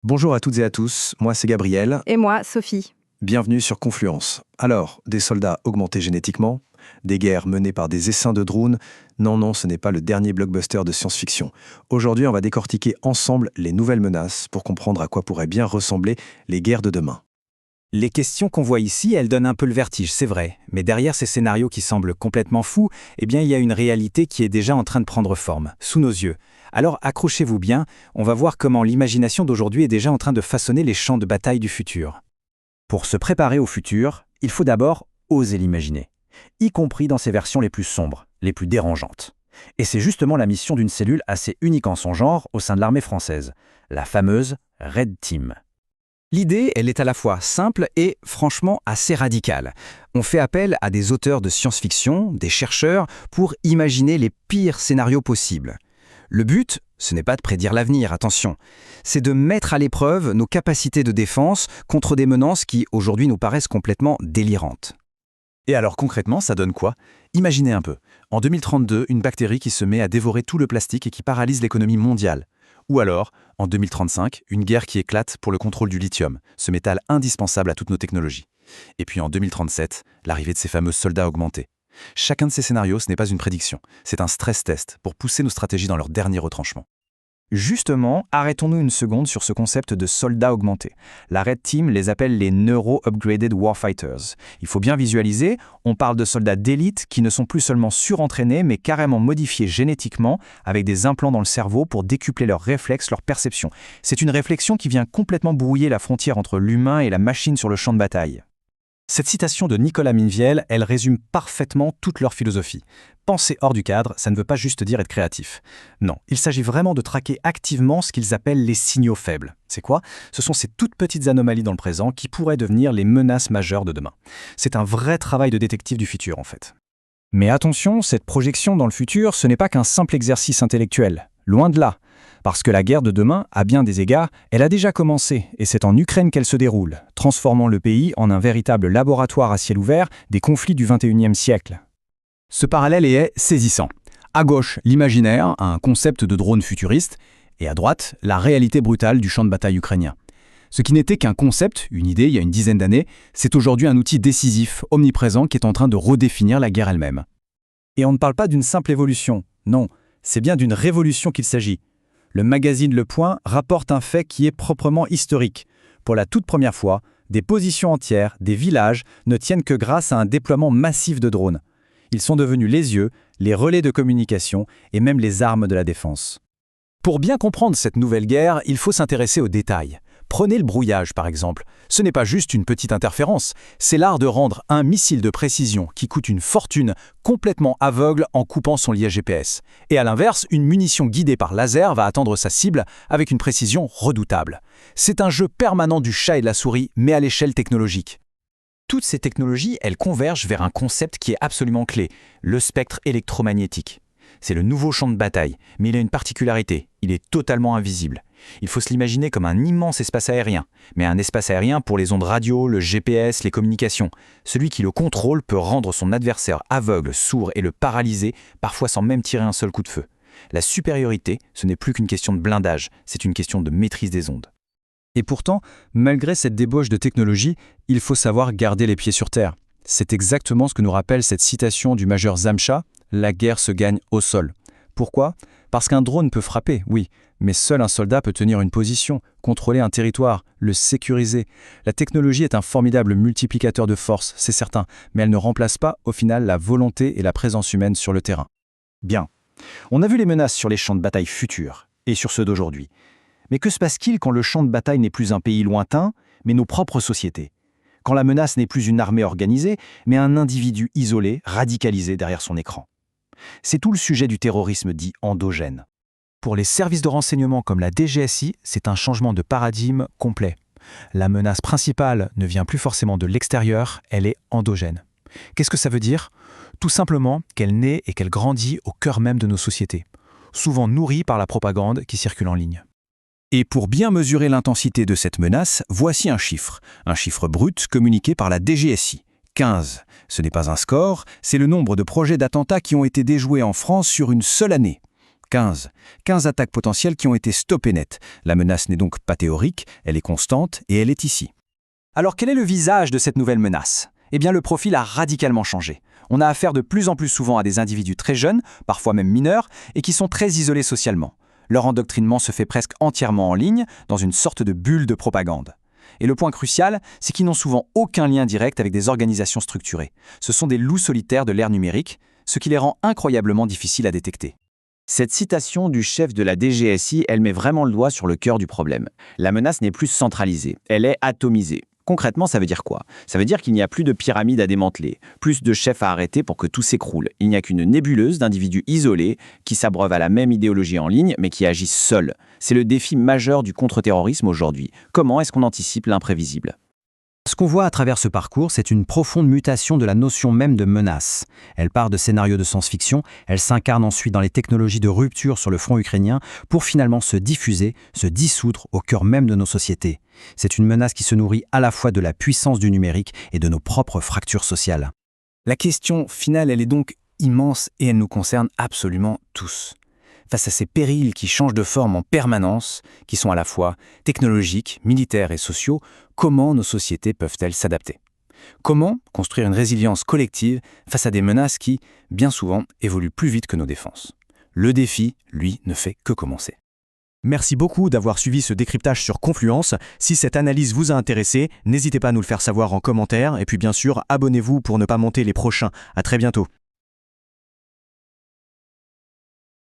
Bonjour à toutes et à tous, moi c'est Gabriel, Et moi, Sophie. bienvenue sur Confluence. Alors, des soldats augmentés génétiquement, des guerres menées par des essaims de drones, non, ce n'est pas le dernier blockbuster de science-fiction. Aujourd'hui, on va décortiquer ensemble les nouvelles menaces pour comprendre à quoi pourraient bien ressembler les guerres de demain. Les questions qu'on voit ici, elles donnent un peu le vertige, c'est vrai. Mais derrière ces scénarios qui semblent complètement fous, eh bien, il y a une réalité qui est déjà en train de prendre forme, sous nos yeux. Alors accrochez-vous bien, on va voir comment l'imagination d'aujourd'hui est déjà en train de façonner les champs de bataille du futur. Pour se préparer au futur, il faut d'abord oser l'imaginer, y compris dans ses versions les plus sombres, les plus dérangeantes. Et c'est justement la mission d'une cellule assez unique en son genre au sein de l'armée française, la fameuse Red Team. L'idée, elle est à la fois simple et franchement assez radicale. On fait appel à des auteurs de science-fiction, des chercheurs, pour imaginer les pires scénarios possibles. Le but, ce n'est pas de prédire l'avenir, attention. C'est de mettre à l'épreuve nos capacités de défense contre des menaces qui, aujourd'hui, nous paraissent complètement délirantes. Et alors concrètement, ça donne quoi? Imaginez un peu. En 2032, une bactérie qui se met à dévorer tout le plastique et qui paralyse l'économie mondiale. Ou alors, en 2035, une guerre qui éclate pour le contrôle du lithium, ce métal indispensable à toutes nos technologies. Et puis en 2037, l'arrivée de ces fameux soldats augmentés. Chacun de ces scénarios, ce n'est pas une prédiction, c'est un stress test pour pousser nos stratégies dans leur dernier retranchement. Justement, arrêtons-nous une seconde sur ce concept de soldats augmentés. La Red Team les appelle les Neuro-Upgraded Warfighters. Il faut bien visualiser, on parle de soldats d'élite qui ne sont plus seulement surentraînés, mais carrément modifiés génétiquement, avec des implants dans le cerveau pour décupler leurs réflexes, leur perception. C'est une réflexion qui vient complètement brouiller la frontière entre l'humain et la machine sur le champ de bataille. Cette citation de Nicolas Minviel, elle résume parfaitement toute leur philosophie. Penser hors du cadre, ça ne veut pas juste dire être créatif. Non, il s'agit vraiment de traquer activement ce qu'ils appellent les signaux faibles. C'est quoi? Ce sont ces toutes petites anomalies dans le présent qui pourraient devenir les menaces majeures de demain. C'est un vrai travail de détective du futur, en fait. Mais attention, cette projection dans le futur, ce n'est pas qu'un simple exercice intellectuel. Loin de là. Parce que la guerre de demain, à bien des égards, elle a déjà commencé, et c'est en Ukraine qu'elle se déroule, transformant le pays en un véritable laboratoire à ciel ouvert des conflits du XXIe siècle. Ce parallèle est saisissant. À gauche, l'imaginaire, un concept de drone futuriste, et à droite, la réalité brutale du champ de bataille ukrainien. Ce qui n'était qu'un concept, une idée il y a une dizaine d'années, c'est aujourd'hui un outil décisif, omniprésent, qui est en train de redéfinir la guerre elle-même. Et on ne parle pas d'une simple évolution, non, c'est bien d'une révolution qu'il s'agit. Le magazine Le Point rapporte un fait qui est proprement historique. Pour la toute première fois, des positions entières, des villages, ne tiennent que grâce à un déploiement massif de drones. Ils sont devenus les yeux, les relais de communication et même les armes de la défense. Pour bien comprendre cette nouvelle guerre, il faut s'intéresser aux détails. Prenez le brouillage par exemple. Ce n'est pas juste une petite interférence, c'est l'art de rendre un missile de précision qui coûte une fortune complètement aveugle en coupant son liège GPS. Et à l'inverse, une munition guidée par laser va atteindre sa cible avec une précision redoutable. C'est un jeu permanent du chat et de la souris, mais à l'échelle technologique. Toutes ces technologies, elles convergent vers un concept qui est absolument clé, le spectre électromagnétique. C'est le nouveau champ de bataille, mais il a une particularité, il est totalement invisible. Il faut se l'imaginer comme un immense espace aérien, mais un espace aérien pour les ondes radio, le GPS, les communications. Celui qui le contrôle peut rendre son adversaire aveugle, sourd et le paralyser, parfois sans même tirer un seul coup de feu. La supériorité, ce n'est plus qu'une question de blindage, c'est une question de maîtrise des ondes. Et pourtant, malgré cette débauche de technologie, il faut savoir garder les pieds sur terre. C'est exactement ce que nous rappelle cette citation du major Zamcha, « La guerre se gagne au sol ». Pourquoi? Parce qu'un drone peut frapper, oui, mais seul un soldat peut tenir une position, contrôler un territoire, le sécuriser. La technologie est un formidable multiplicateur de force, c'est certain, mais elle ne remplace pas, au final, la volonté et la présence humaine sur le terrain. Bien, on a vu les menaces sur les champs de bataille futurs, et sur ceux d'aujourd'hui. Mais que se passe-t-il quand le champ de bataille n'est plus un pays lointain, mais nos propres sociétés? Quand la menace n'est plus une armée organisée, mais un individu isolé, radicalisé derrière son écran? C'est tout le sujet du terrorisme dit endogène. Pour les services de renseignement comme la DGSI, c'est un changement de paradigme complet. La menace principale ne vient plus forcément de l'extérieur, elle est endogène. Qu'est-ce que ça veut dire? Tout simplement qu'elle naît et qu'elle grandit au cœur même de nos sociétés, souvent nourrie par la propagande qui circule en ligne. Et pour bien mesurer l'intensité de cette menace, voici un chiffre brut communiqué par la DGSI. 15. Ce n'est pas un score, c'est le nombre de projets d'attentats qui ont été déjoués en France sur une seule année. 15. 15 attaques potentielles qui ont été stoppées net. La menace n'est donc pas théorique, elle est constante et elle est ici. Alors quel est le visage de cette nouvelle menace ? Eh bien le profil a radicalement changé. On a affaire de plus en plus souvent à des individus très jeunes, parfois même mineurs, et qui sont très isolés socialement. Leur endoctrinement se fait presque entièrement en ligne, dans une sorte de bulle de propagande. Et le point crucial, c'est qu'ils n'ont souvent aucun lien direct avec des organisations structurées. Ce sont des loups solitaires de l'ère numérique, ce qui les rend incroyablement difficiles à détecter. Cette citation du chef de la DGSI, elle met vraiment le doigt sur le cœur du problème. La menace n'est plus centralisée, elle est atomisée. Concrètement, ça veut dire quoi ? Ça veut dire qu'il n'y a plus de pyramide à démanteler, plus de chefs à arrêter pour que tout s'écroule. Il n'y a qu'une nébuleuse d'individus isolés qui s'abreuvent à la même idéologie en ligne, mais qui agissent seuls. C'est le défi majeur du contre-terrorisme aujourd'hui. Comment est-ce qu'on anticipe l'imprévisible ? Ce qu'on voit à travers ce parcours, c'est une profonde mutation de la notion même de menace. Elle part de scénarios de science-fiction, elle s'incarne ensuite dans les technologies de rupture sur le front ukrainien pour finalement se diffuser, se dissoudre au cœur même de nos sociétés. C'est une menace qui se nourrit à la fois de la puissance du numérique et de nos propres fractures sociales. La question finale, elle est donc immense et elle nous concerne absolument tous. Face à ces périls qui changent de forme en permanence, qui sont à la fois technologiques, militaires et sociaux, comment nos sociétés peuvent-elles s'adapter ? Comment construire une résilience collective face à des menaces qui, bien souvent, évoluent plus vite que nos défenses ? Le défi, lui, ne fait que commencer. Merci beaucoup d'avoir suivi ce décryptage sur Confluence. Si cette analyse vous a intéressé, n'hésitez pas à nous le faire savoir en commentaire et puis bien sûr, abonnez-vous pour ne pas manquer les prochains. À très bientôt.